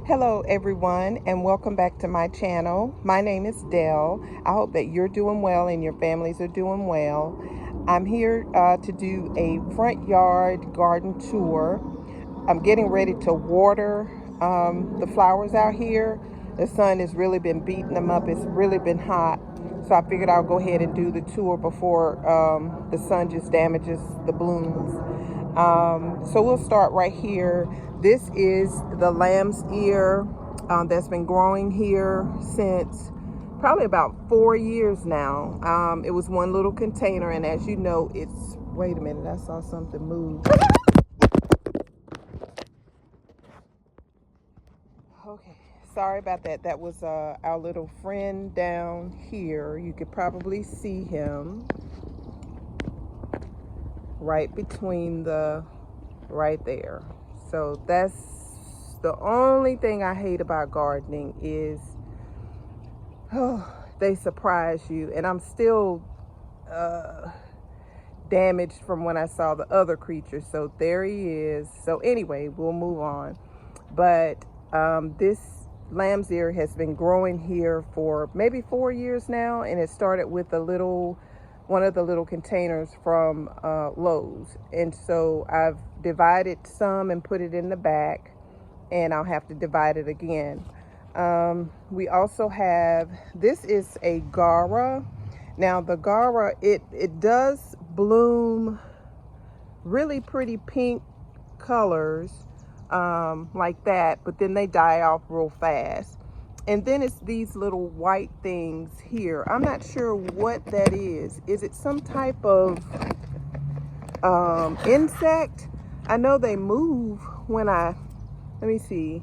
Hello everyone, and welcome back to my channel. My name is Dell. I hope that you're doing well and your families are doing well. I'm here to do a front yard garden tour. I'm getting ready to water the flowers out here. The sun has really been beating them up. It's really been hot. So I figured I'll go ahead and do the tour before the sun just damages the blooms. So we'll start right here. This is the lamb's ear that's been growing here since probably about 4 years now. It was one little container, and as you know, it's, wait a minute, I saw something move. Okay, sorry about that. That was our little friend down here. You could probably see him right between right there. So that's the only thing I hate about gardening is, they surprise you. And I'm still damaged from when I saw the other creature. So there he is. So anyway, we'll move on. But this lamb's ear has been growing here for maybe 4 years now, and it started with one of the little containers from Lowe's. And so I've divided some and put it in the back, and I'll have to divide it again. We also have, this is a Gara. Now the Gara, it does bloom really pretty pink colors like that, but then they die off real fast. And then it's these little white things here. I'm not sure what that is. Is it some type of insect? I know they move when let me see.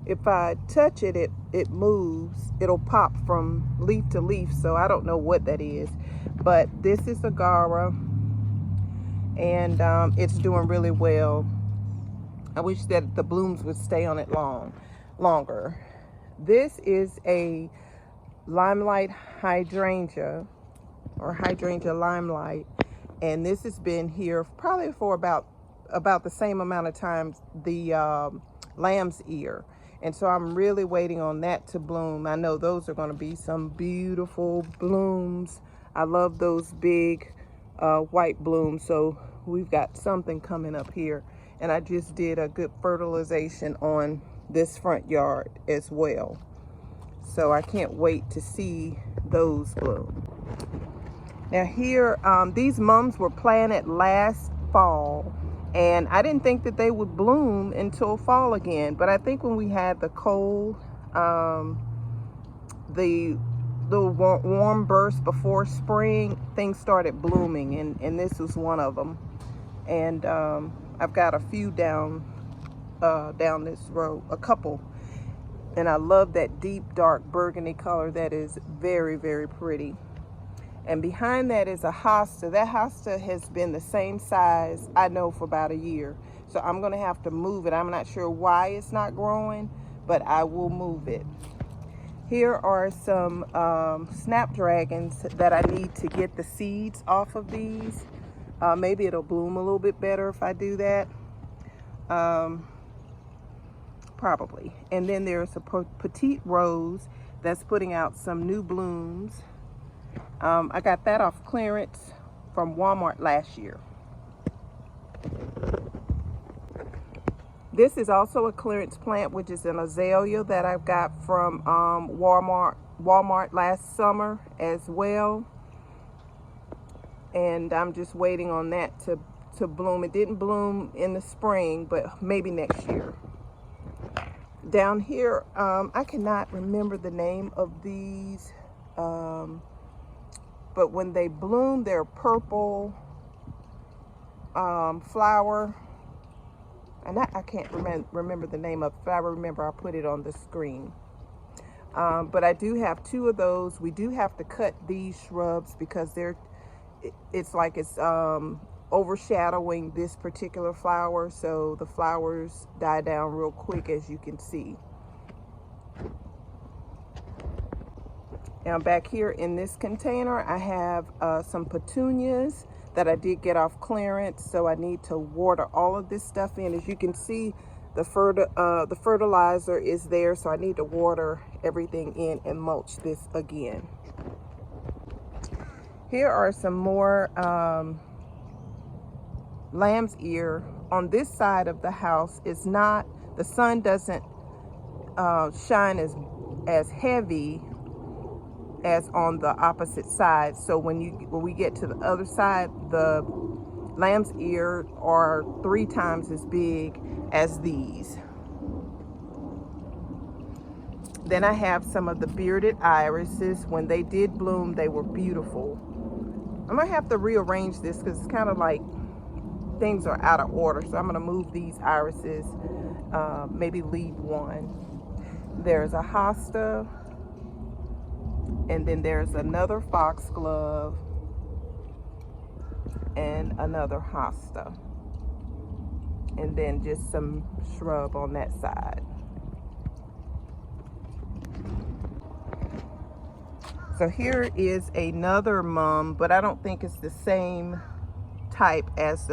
If I touch it, it moves. It'll pop from leaf to leaf. So I don't know what that is. But this is a Gara, and it's doing really well. I wish that the blooms would stay on it longer. This is a limelight hydrangea, or hydrangea limelight, and this has been here probably for about the same amount of time the lamb's ear. And so I'm really waiting on that to bloom. I know those are going to be some beautiful blooms. I love those big white blooms. So we've got something coming up here. And I just did a good fertilization on this front yard as well. So I can't wait to see those bloom. Now here, these mums were planted last fall, and I didn't think that they would bloom until fall again. But I think when we had the cold, the little warm burst before spring, things started blooming, and this was one of them. And I've got a few down this road, a couple, and I love that deep dark burgundy color. That is very, very pretty. And behind that is a hosta. That hosta has been the same size, I know, for about a year. So I'm gonna have to move it. I'm not sure why it's not growing, but I will move it. Here are some snapdragons that I need to get the seeds off of these. Maybe it'll bloom a little bit better if I do that. Probably. And then there's a petite rose that's putting out some new blooms. I got that off clearance from Walmart last year. This is also a clearance plant, which is an azalea that I've got from Walmart last summer as well. And I'm just waiting on that to bloom. It didn't bloom in the spring, but maybe next year. Down here, I cannot remember the name of these, but when they bloom, they're purple flower. And I can't remember the name of it. If I remember, I'll put it on the screen. But I do have 2 of those. We do have to cut these shrubs because it's like it's overshadowing this particular flower, so the flowers die down real quick, as you can see. Now back here in this container, I have some petunias that I did get off clearance, so I need to water all of this stuff in. As you can see, The fertilizer is there, so I need to water everything in and mulch this again. Here are some more lamb's ear. On this side of the house, it's not, the sun doesn't shine as heavy as on the opposite side. So when we get to the other side, the lamb's ear are 3 times as big as these. Then I have some of the bearded irises. When they did bloom, they were beautiful. I'm gonna have to rearrange this because it's kind of like things are out of order. So I'm gonna move these irises, maybe leave one. There's a hosta, and then there's another foxglove, and another hosta, and then just some shrub on that side. So here is another mum, but I don't think it's the same type as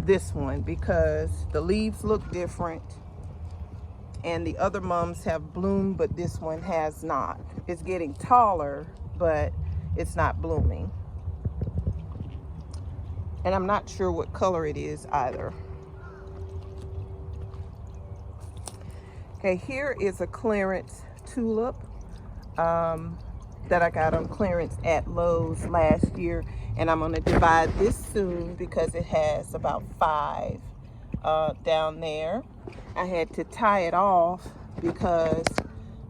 this one because the leaves look different, and the other mums have bloomed, but this one has not. It's getting taller, but it's not blooming. And I'm not sure what color it is either. Okay, here is a clearance tulip that I got on clearance at Lowe's last year, and I'm going to divide this soon because it has about 5 down there. I had to tie it off because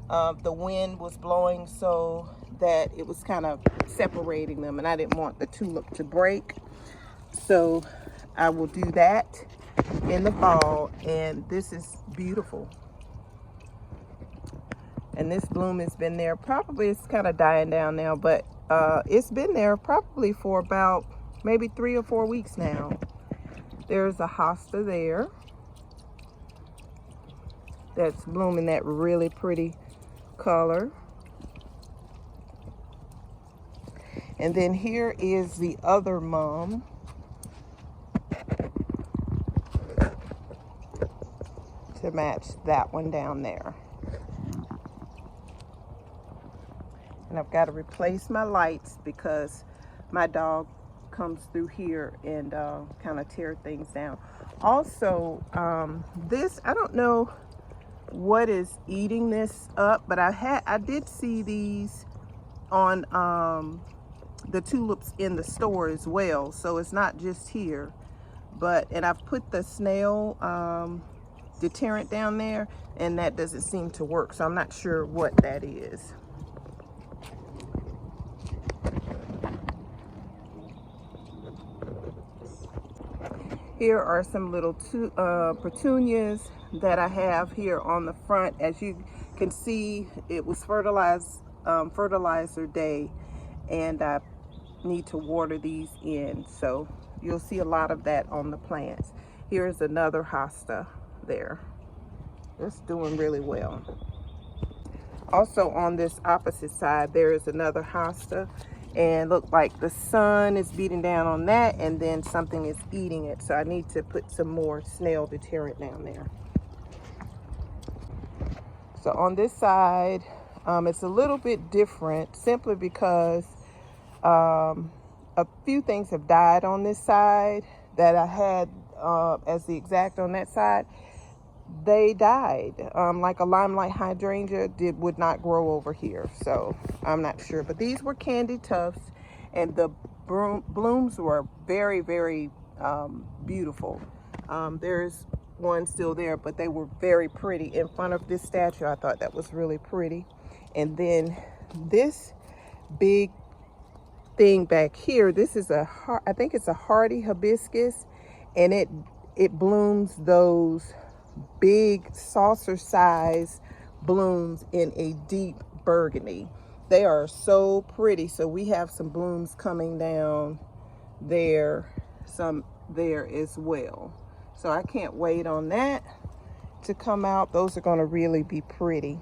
the wind was blowing so that it was kind of separating them, and I didn't want the tulip to break. So I will do that in the fall, and this is beautiful. And this bloom has been there, probably it's kind of dying down now, but it's been there probably for about maybe 3 or 4 weeks now. There's a hosta there that's blooming that really pretty color. And then here is the other mum. To match that one down there. And I've got to replace my lights because my dog comes through here and kind of tear things down. Also, this, I don't know what is eating this up, but I did see these on the tulips in the store as well. So it's not just here, and I've put the snail deterrent down there, and that doesn't seem to work. So I'm not sure what that is. Here are some little petunias that I have here on the front. As you can see, it was fertilizer day, and I need to water these in. So you'll see a lot of that on the plants. Here's another hosta there. It's doing really well. Also on this opposite side, there is another hosta, and look like the sun is beating down on that, and then something is eating it. So I need to put some more snail deterrent down there. So on this side, it's a little bit different simply because a few things have died on this side that I had as the exact on that side. They died. Like a limelight hydrangea would not grow over here, so I'm not sure. But these were candy tufts, and the blooms were very, very beautiful. There's one still there, but they were very pretty in front of this statue. I thought that was really pretty. And then this big thing back here, this is I think it's a hardy hibiscus, and it blooms those big saucer size blooms in a deep burgundy. They are so pretty. So we have some blooms coming down there, some there as well. So I can't wait on that to come out. Those are going to really be pretty.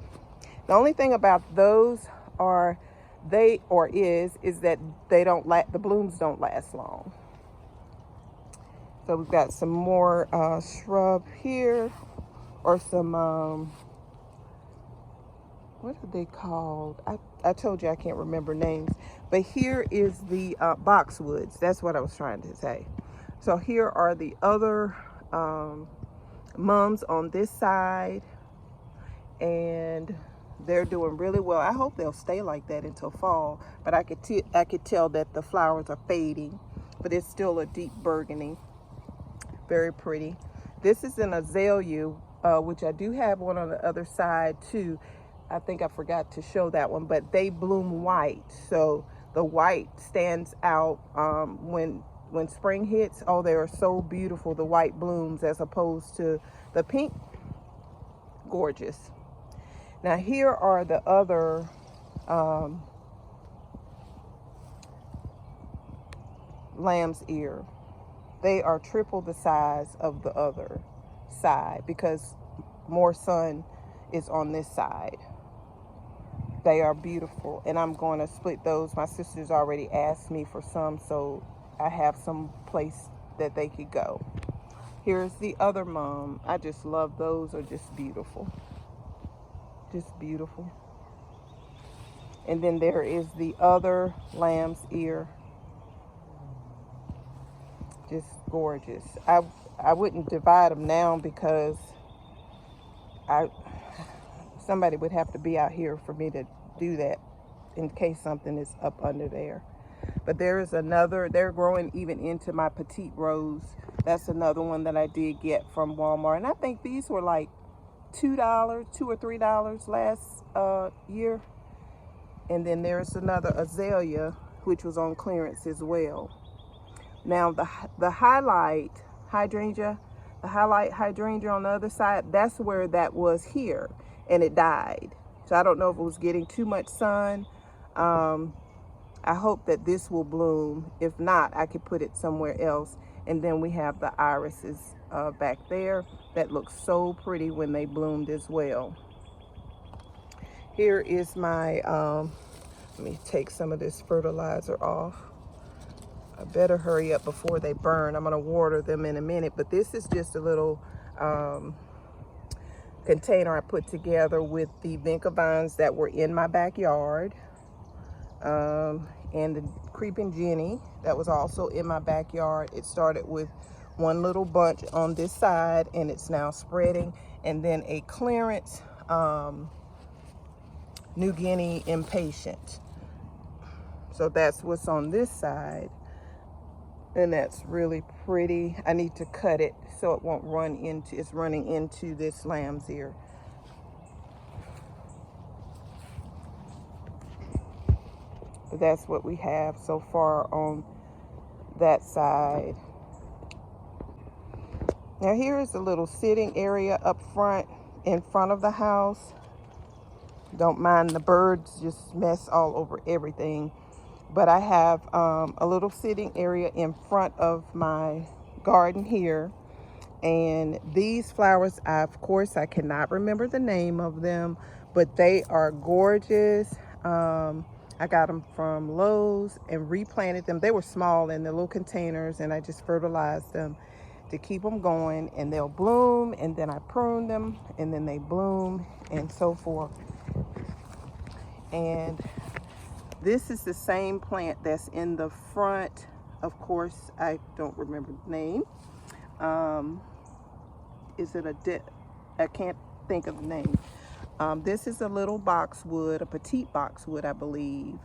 The only thing about those is that they don't the blooms don't last long. So we've got some more shrub here. or some, what are they called? I told you I can't remember names. But here is the boxwoods. That's what I was trying to say. So here are the other mums on this side. And they're doing really well. I hope they'll stay like that until fall. But I could tell that the flowers are fading. But it's still a deep burgundy. Very pretty. This is an azalea, which I do have one on the other side too. I think I forgot to show that one, but they bloom white. So the white stands out when spring hits. Oh, they are so beautiful, the white blooms, as opposed to the pink. Gorgeous. Now here are the other lamb's ear. They are triple the size of the other side because more sun is on this side. They are beautiful, and I'm going to split those. My sister's already asked me for some, so I have some place that they could go. Here's the other mum. I just love those. Are just beautiful. Just beautiful. And then there is the other lamb's ear. Just gorgeous. I wouldn't divide them now because somebody would have to be out here for me to do that in case something is up under there. But there is another, they're growing even into my petite rose. That's another one that I did get from Walmart. And I think these were like $2 or $3 last year. And then there's another azalea, which was on clearance as well. Now the highlight hydrangea on the other side, that's where that was here, and it died. So I don't know if it was getting too much sun. I hope that this will bloom. If not, I could put it somewhere else. And then we have the irises back there that look so pretty when they bloomed as well. Here is my, let me take some of this fertilizer off. I better hurry up before they burn. I'm gonna water them in a minute, but this is just a little container I put together with the vinca vines that were in my backyard. And the creeping Jenny that was also in my backyard. It started with one little bunch on this side and it's now spreading. And then a clearance New Guinea impatient. So that's what's on this side. And that's really pretty. I need to cut it so it won't run into, it's running into this lamb's ear. But that's what we have so far on that side. Now here is a little sitting area up front, in front of the house. Don't mind the birds just mess all over everything. But I have a little sitting area in front of my garden here. And these flowers, of course, I cannot remember the name of them, but they are gorgeous. I got them from Lowe's and replanted them. They were small in the little containers, and I just fertilized them to keep them going. And they'll bloom, and then I prune them, and then they bloom, and so forth. And this is the same plant that's in the front. Of course, I don't remember the name. Is it I can't think of the name. This is a little boxwood, a petite boxwood, I believe.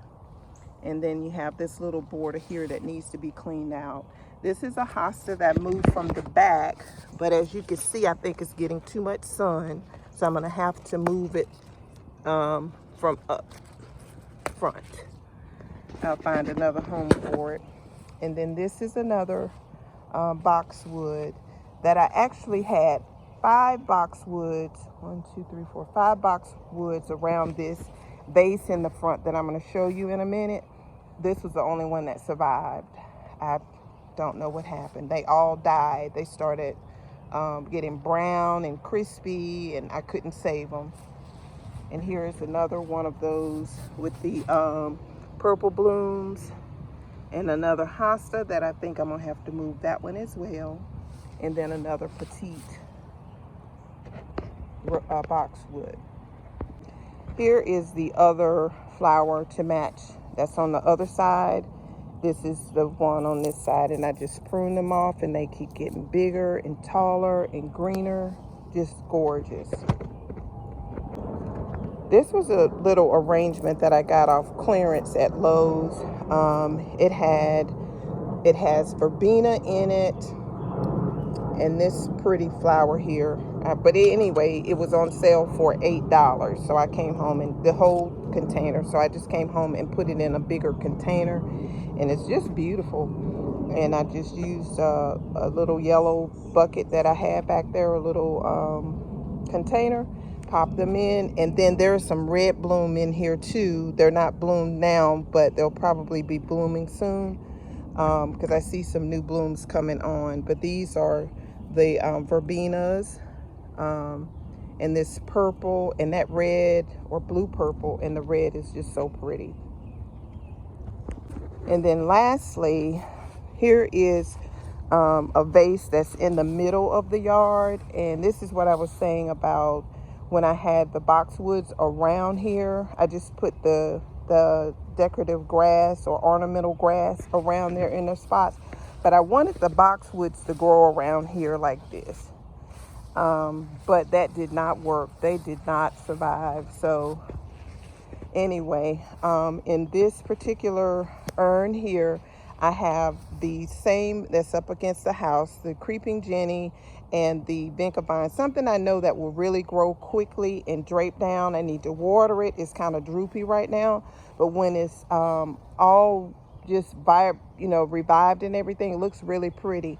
And then you have this little border here that needs to be cleaned out. This is a hosta that moved from the back, but as you can see, I think it's getting too much sun. So I'm gonna have to move it from up front. I'll find another home for it. And then this is another boxwood that I actually had 5 boxwoods, 5 boxwoods around this vase in the front that I'm going to show you in a minute. This was the only one that survived. I don't know what happened. They all died. They started getting brown and crispy, and I couldn't save them. And here is another one of those with the purple blooms, and another hosta that I think I'm gonna have to move that one as well. And then another petite boxwood. Here is the other flower to match. That's on the other side. This is the one on this side, and I just prune them off, and they keep getting bigger and taller and greener. Just gorgeous. This was a little arrangement that I got off clearance at Lowe's. It has verbena in it, and this pretty flower here. But anyway, it was on sale for $8. So I came home, and the whole container. So I just came home and put it in a bigger container, and it's just beautiful. And I just used a little yellow bucket that I had back there, a little container. Pop them in, and then there's some red bloom in here too. They're not bloomed now, but they'll probably be blooming soon, because I see some new blooms coming on. But these are the verbenas, and this purple and that red or blue purple, and the red is just so pretty. And then lastly, here is a vase that's in the middle of the yard, and this is what I was saying about when I had the boxwoods around here. I just put the decorative grass or ornamental grass around there in their spots, but I wanted the boxwoods to grow around here like this, but that did not work. They did not survive. So anyway, in this particular urn here, I have the same that's up against the house, the creeping Jenny and the vine, something I know that will really grow quickly and drape down. I need to water it. It's kind of droopy right now, but when it's all just revived and everything, it looks really pretty.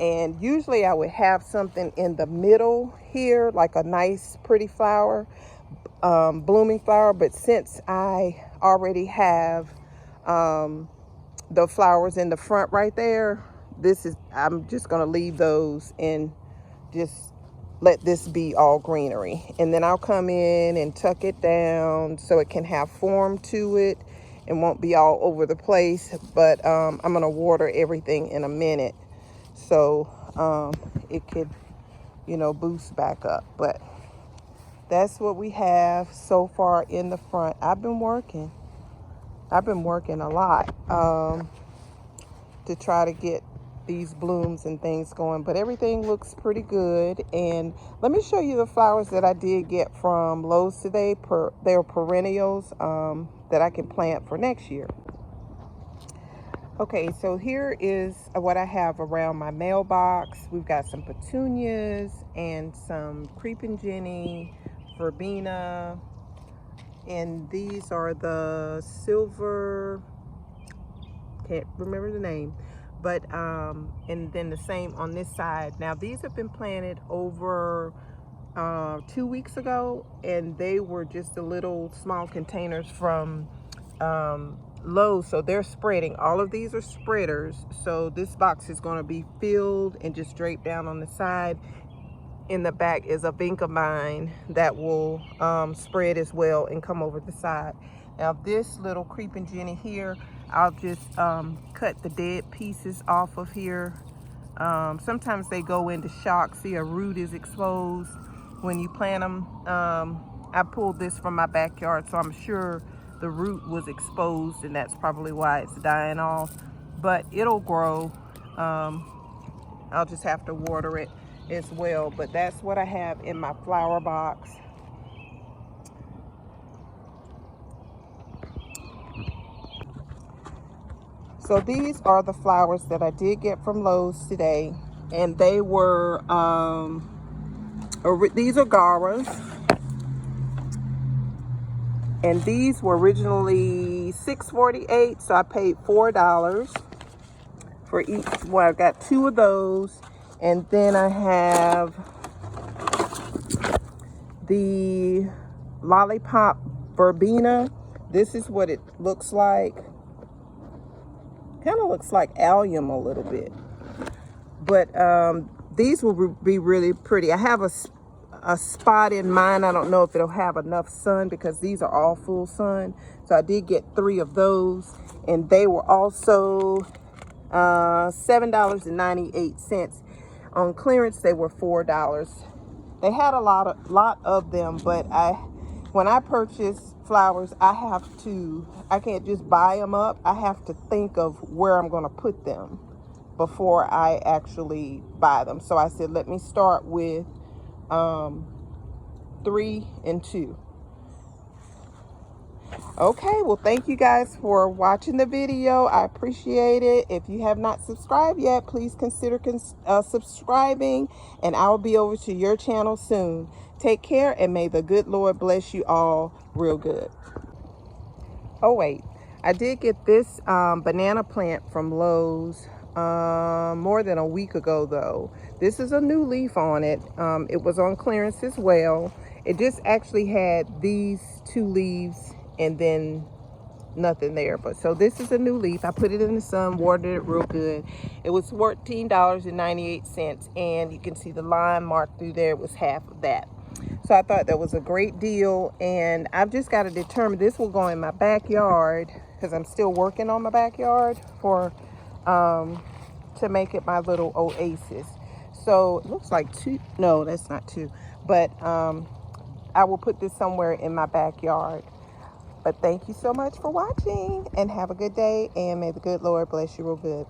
And usually I would have something in the middle here, like a nice pretty flower, blooming flower. But since I already have the flowers in the front right there, I'm just gonna leave those and just let this be all greenery. And then I'll come in and tuck it down so it can have form to it and won't be all over the place. But I'm gonna water everything in a minute, so it could boost back up. But that's what we have so far in the front. I've been working a lot to try to get these blooms and things going, but everything looks pretty good. And let me show you the flowers that I did get from Lowe's today. They're perennials that I can plant for next year. Okay, so here is what I have around my mailbox. We've got some petunias and some creeping Jenny, verbena, and these are the silver, can't remember the name, but and then the same on this side. Now these have been planted over 2 weeks ago, and they were just a little small containers from Lowe, so they're spreading. All of these are spreaders, so this box is going to be filled and just draped down on the side. In the back is a vine that will spread as well and come over the side. Now this little creeping Jenny here, I'll just cut the dead pieces off of here. Sometimes they go into shock. See, a root is exposed when you plant them. I pulled this from my backyard, so I'm sure the root was exposed, and that's probably why it's dying off. But it'll grow. I'll just have to water it as well. But that's what I have in my flower box. So these are the flowers that I did get from Lowe's today, and they were these are garas, and these were originally $6.48, so I paid $4 for each one. I got 2 of those, and then I have the lollipop verbena. This is what it looks like. Kind of looks like allium a little bit, but these will be really pretty. I have a spot in mine. I don't know if it'll have enough sun because these are all full sun, so I did get 3 of those, and they were also $7.98. On clearance they were $4. They had a lot of them, but when I purchase flowers, I can't just buy them up. I have to think of where I'm going to put them before I actually buy them. So I said, let me start with 3 and 2. Okay, well, thank you guys for watching the video. I appreciate it. If you have not subscribed yet, please consider subscribing, and I'll be over to your channel soon. Take care, and may the good Lord bless you all real good. Oh, wait. I did get this banana plant from Lowe's more than a week ago, though. This is a new leaf on it. It was on clearance as well. It just actually had these 2 leaves and then nothing there. But so this is a new leaf. I put it in the sun, watered it real good. It was $14.98, and you can see the line marked through there. It was half of that. So I thought that was a great deal, and I've just got to determine, this will go in my backyard because I'm still working on my backyard for to make it my little oasis. So it looks like 2, no, that's not 2, but I will put this somewhere in my backyard. But thank you so much for watching, and have a good day, and may the good Lord bless you real good.